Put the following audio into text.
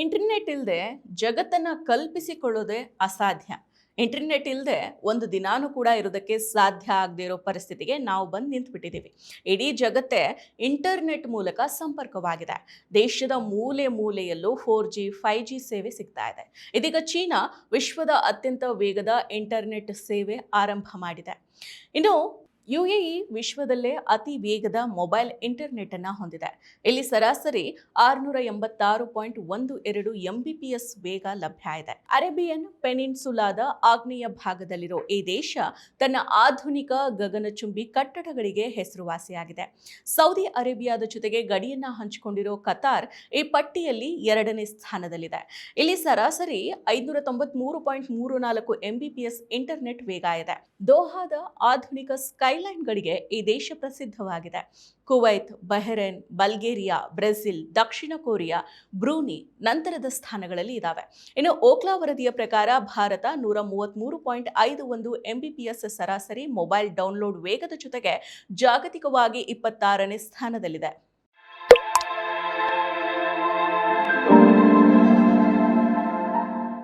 Internet ಇಲ್ಲದೆ ಜಗತ್ತನ್ನ ಕಲ್ಪಿಸಿಕೊಳ್ಳೋದೇ ಅಸಾಧ್ಯ. ಇಂಟರ್ನೆಟ್ ಇಲ್ಲದೆ ಒಂದು ದಿನಾನೂ ಕೂಡ ಇರೋದಕ್ಕೆ ಸಾಧ್ಯ ಆಗದೆ ಇರೋ ಪರಿಸ್ಥಿತಿಗೆ ನಾವು ಬಂದು ನಿಂತುಬಿಟ್ಟಿದ್ದೀವಿ. ಇಡೀ ಜಗತ್ತೇ ಇಂಟರ್ನೆಟ್ ಮೂಲಕ ಸಂಪರ್ಕವಾಗಿದೆ. ದೇಶದ ಮೂಲೆ ಮೂಲೆಯಲ್ಲೂ 4G 5G ಸೇವೆ ಸಿಗ್ತಾ ಇದೆ. ಇದೀಗ ಚೀನಾ ವಿಶ್ವದ ಅತ್ಯಂತ ವೇಗದ ಇಂಟರ್ನೆಟ್ ಸೇವೆ ಆರಂಭ ಮಾಡಿದೆ. ಇನ್ನು UAE ವಿಶ್ವದಲ್ಲೇ ಅತಿ ವೇಗದ ಮೊಬೈಲ್ ಇಂಟರ್ನೆಟ್ ಅನ್ನು ಹೊಂದಿದೆ. ಇಲ್ಲಿ ಸರಾಸರಿ 686.12 MBPS ವೇಗ ಲಭ್ಯ ಇದೆ. ಅರೇಬಿಯನ್ ಪೆನಿನ್ಸುಲಾದ ಆಗ್ನೇಯ ಭಾಗದಲ್ಲಿರೋ ಈ ದೇಶ ತನ್ನ ಆಧುನಿಕ ಗಗನಚುಂಬಿ ಕಟ್ಟಡಗಳಿಗೆ ಹೆಸರುವಾಸಿಯಾಗಿದೆ. ಸೌದಿ ಅರೇಬಿಯಾದ ಜೊತೆಗೆ ಗಡಿಯನ್ನ ಹಂಚಿಕೊಂಡಿರೋ ಕತಾರ್ ಈ ಪಟ್ಟಿಯಲ್ಲಿ 2ನೇ ಸ್ಥಾನದಲ್ಲಿದೆ. ಇಲ್ಲಿ ಸರಾಸರಿ 593.34 MBPS ಇಂಟರ್ನೆಟ್ ವೇಗ ಇದೆ. ದೋಹಾದ ಆಧುನಿಕ ಸ್ಕೈಲೈನ್ಗಳಿಗೆ ಈ ದೇಶ ಪ್ರಸಿದ್ಧವಾಗಿದೆ. ಕುವೈತ್, ಬಹರೇನ್, ಬಲ್ಗೇರಿಯಾ, ಬ್ರೆಜಿಲ್, ದಕ್ಷಿಣ ಕೊರಿಯಾ, ಬ್ರೂನಿ ನಂತರದ ಸ್ಥಾನಗಳಲ್ಲಿ ಇದ್ದಾವೆ. ಇನ್ನು ಓಕ್ಲಾ ವರದಿಯ ಪ್ರಕಾರ ಭಾರತ 133.51 MBPS ಸರಾಸರಿ ಮೊಬೈಲ್ ಡೌನ್ಲೋಡ್ ವೇಗದ ಜೊತೆಗೆ ಜಾಗತಿಕವಾಗಿ 26ನೇ ಸ್ಥಾನದಲ್ಲಿದೆ.